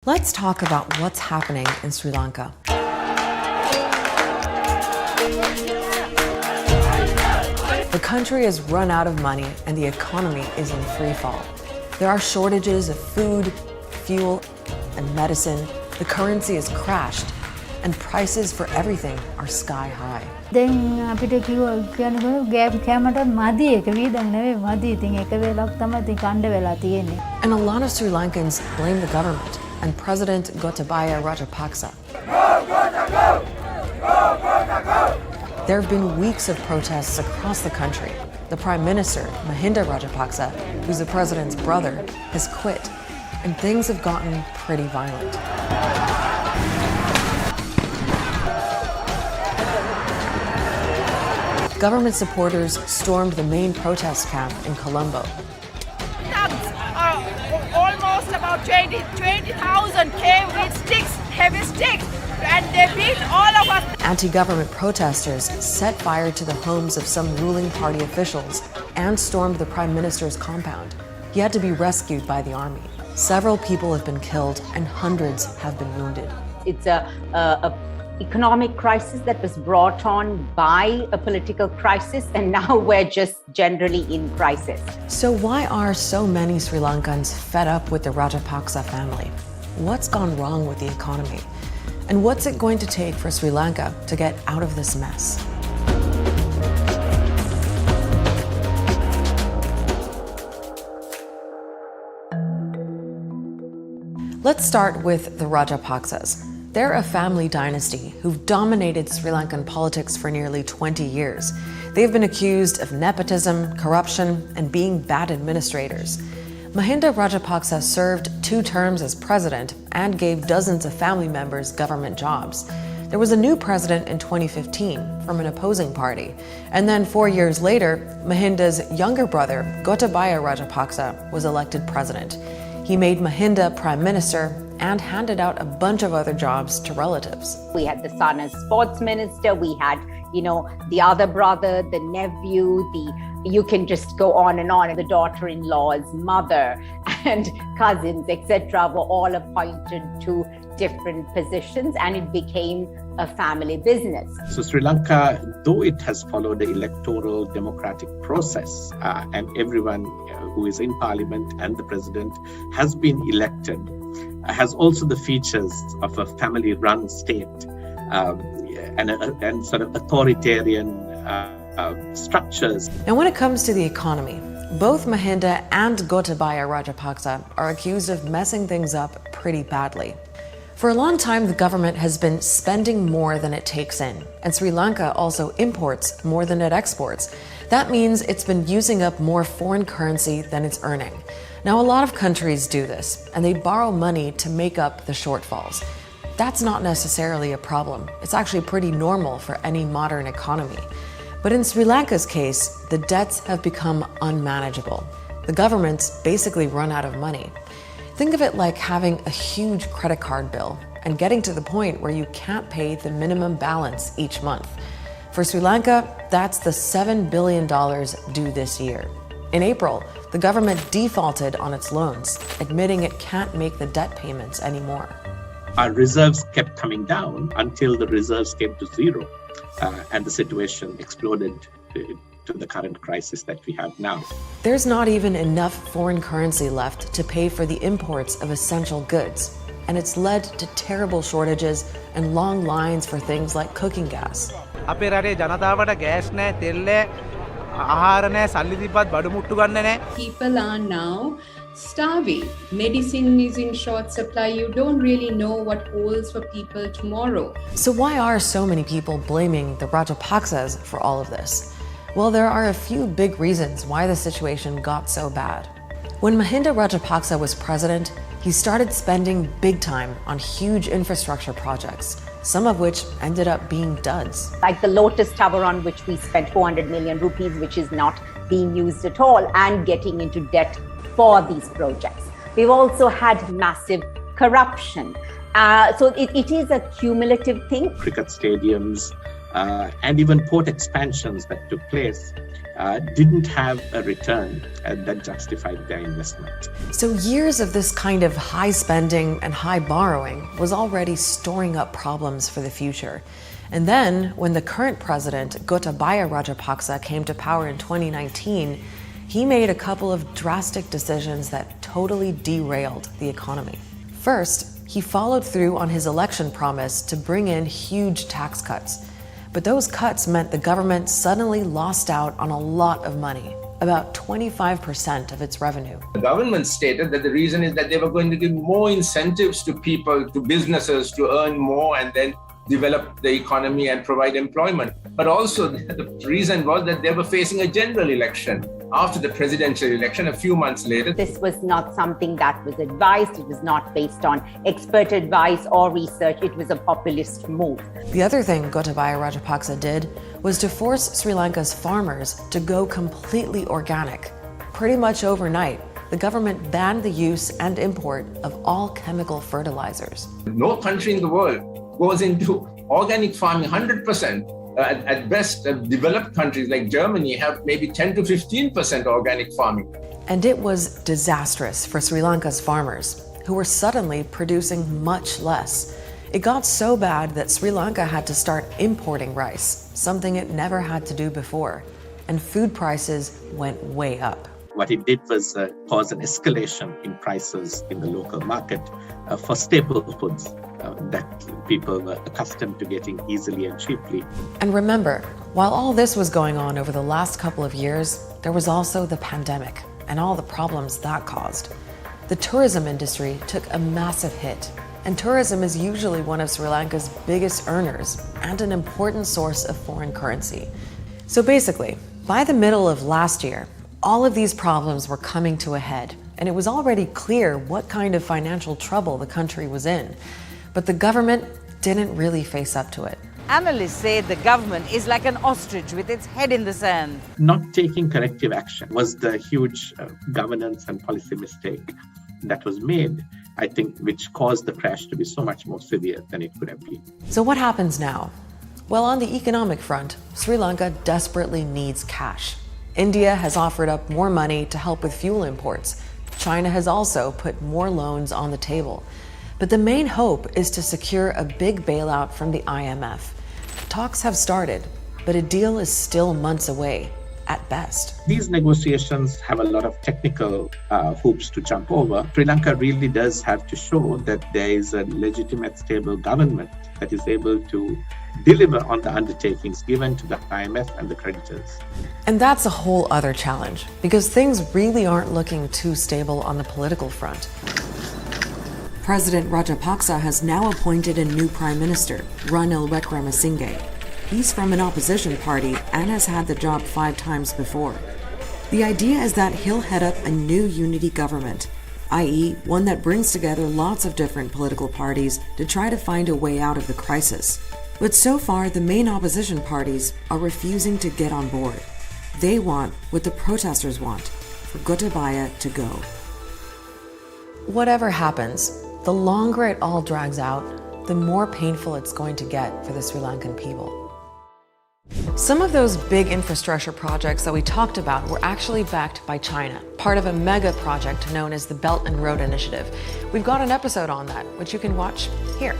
Let's talk about what's happening in Sri Lanka. The country has run out of money and the economy is in free fall. There are shortages of food, fuel, and medicine. The currency has crashed and prices for everything are sky high. Then අපිට කියනවා ගෑප් කැමරට මදි එක වීදන් නෙවෙයි මදි. ඉතින් එක වෙලක් තමයි ඉතින් කණ්ඩ වෙලා තියෙන්නේ. And a lot of Sri Lankans blame the government and President Gotabaya Rajapaksa. There have been weeks of protests across the country. The Prime Minister, Mahinda Rajapaksa, who's the president's brother, has quit, and things have gotten pretty violent. Government supporters stormed the main protest camp in Colombo. Thugs are almost about 20,000 came with sticks, heavy sticks, and they beat all of us. Anti-government protesters set fire to the homes of some ruling party officials and stormed the Prime Minister's compound. He had to be rescued by the army. Several people have been killed and hundreds have been wounded. It's a economic crisis that was brought on by a political crisis, and now we're just generally in crisis. So why are so many Sri Lankans fed up with the Rajapaksa family? What's gone wrong with the economy? And what's it going to take for Sri Lanka to get out of this mess? Let's start with the Rajapaksas. They're a family dynasty who've dominated Sri Lankan politics for nearly 20 years. They've been accused of nepotism, corruption, and being bad administrators. Mahinda Rajapaksa served 2 terms as president and gave dozens of family members government jobs. There was a new president in 2015 from an opposing party. And then 4 years later, Mahinda's younger brother, Gotabaya Rajapaksa, was elected president. He made Mahinda prime minister and handed out a bunch of other jobs to relatives. We had the son as sports minister, we had, the other brother, the nephew, you can just go on and on. The daughter-in-law's mother and cousins, etc., were all appointed to different positions, and it became a family business. So Sri Lanka, though it has followed the electoral democratic process, and everyone who is in parliament and the president has been elected, has also the features of a family-run state and sort of authoritarian structures. And when it comes to the economy, both Mahinda and Gotabaya Rajapaksa are accused of messing things up pretty badly. For a long time, the government has been spending more than it takes in, and Sri Lanka also imports more than it exports. That means it's been using up more foreign currency than it's earning. Now, a lot of countries do this, and they borrow money to make up the shortfalls. That's not necessarily a problem. It's actually pretty normal for any modern economy. But in Sri Lanka's case, the debts have become unmanageable. The government's basically run out of money. Think of it like having a huge credit card bill and getting to the point where you can't pay the minimum balance each month. For Sri Lanka, that's the $7 billion due this year. In April, the government defaulted on its loans, admitting it can't make the debt payments anymore. Our reserves kept coming down until the reserves came to zero, and the situation exploded to the current crisis that we have now. There's not even enough foreign currency left to pay for the imports of essential goods, and it's led to terrible shortages and long lines for things like cooking gas. අපේ රටේ ජනතාවට gas නැහැ, තෙල් නැහැ, ආහාර නැහැ, සල්ලි තිබ්බත් බඩු මුට්ටු ගන්න නැහැ. People are now starving. Medicine is in short supply. You don't really know what holds for people tomorrow. So why are so many people blaming the Rajapaksas for all of this? Well, there are a few big reasons why the situation got so bad. When Mahinda Rajapaksa was president, he started spending big time on huge infrastructure projects, some of which ended up being duds. Like the Lotus Tower, on which we spent 400 million rupees, which is not being used at all, and getting into debt for these projects. We've also had massive corruption. So it is a cumulative thing. Cricket stadiums, and even port expansions that took place didn't have a return that justified their investment. So years of this kind of high spending and high borrowing was already storing up problems for the future. And then, when the current president, Gotabaya Rajapaksa, came to power in 2019, he made a couple of drastic decisions that totally derailed the economy. First, he followed through on his election promise to bring in huge tax cuts. But those cuts meant the government suddenly lost out on a lot of money, about 25% of its revenue. The government stated that the reason is that they were going to give more incentives to people, to businesses to earn more and then develop the economy and provide employment. But also the reason was that they were facing a general election. After the presidential election, a few months later, This was not something that was advised. It was not based on expert advice or research. It was a populist move. The other thing Gotabaya Rajapaksa did was to force Sri Lanka's farmers to go completely organic. Pretty much overnight, the government banned the use and import of all chemical fertilizers. no country in the world goes into organic farming 100%. At best, developed countries like Germany have maybe 10 to 15% organic farming. And it was disastrous for Sri Lanka's farmers, who were suddenly producing much less. It got so bad that Sri Lanka had to start importing rice, something it never had to do before. And food prices went way up. What it did was cause an escalation in prices in the local market for staple foods that people were accustomed to getting easily and cheaply. And remember, while all this was going on over the last couple of years, there was also the pandemic and all the problems that caused. The tourism industry took a massive hit, and tourism is usually one of Sri Lanka's biggest earners and an important source of foreign currency. So basically, by the middle of last year, all of these problems were coming to a head, and it was already clear what kind of financial trouble the country was in. But the government didn't really face up to it. Analysts say the government is like an ostrich with its head in the sand. Not taking corrective action was the huge governance and policy mistake that was made, I think, which caused the crash to be so much more severe than it could have been. So what happens now? Well, on the economic front, Sri Lanka desperately needs cash. India has offered up more money to help with fuel imports. China has also put more loans on the table. But the main hope is to secure a big bailout from the IMF. Talks have started, but a deal is still months away, at best. These negotiations have a lot of technical hoops to jump over. Sri Lanka really does have to show that there is a legitimate, stable government that is able to deliver on the undertakings given to the IMF and the creditors. And that's a whole other challenge, because things really aren't looking too stable on the political front. President Rajapaksa has now appointed a new prime minister, Ranil Wickremesinghe. He's from an opposition party and has had the job 5 times before. The idea is that he'll head up a new unity government, i.e., one that brings together lots of different political parties to try to find a way out of the crisis. But so far, the main opposition parties are refusing to get on board. They want what the protesters want, for Gotabaya to go. Whatever happens, the longer it all drags out, the more painful it's going to get for the Sri Lankan people. Some of those big infrastructure projects that we talked about were actually backed by China, part of a mega project known as the Belt and Road Initiative. We've got an episode on that, which you can watch here.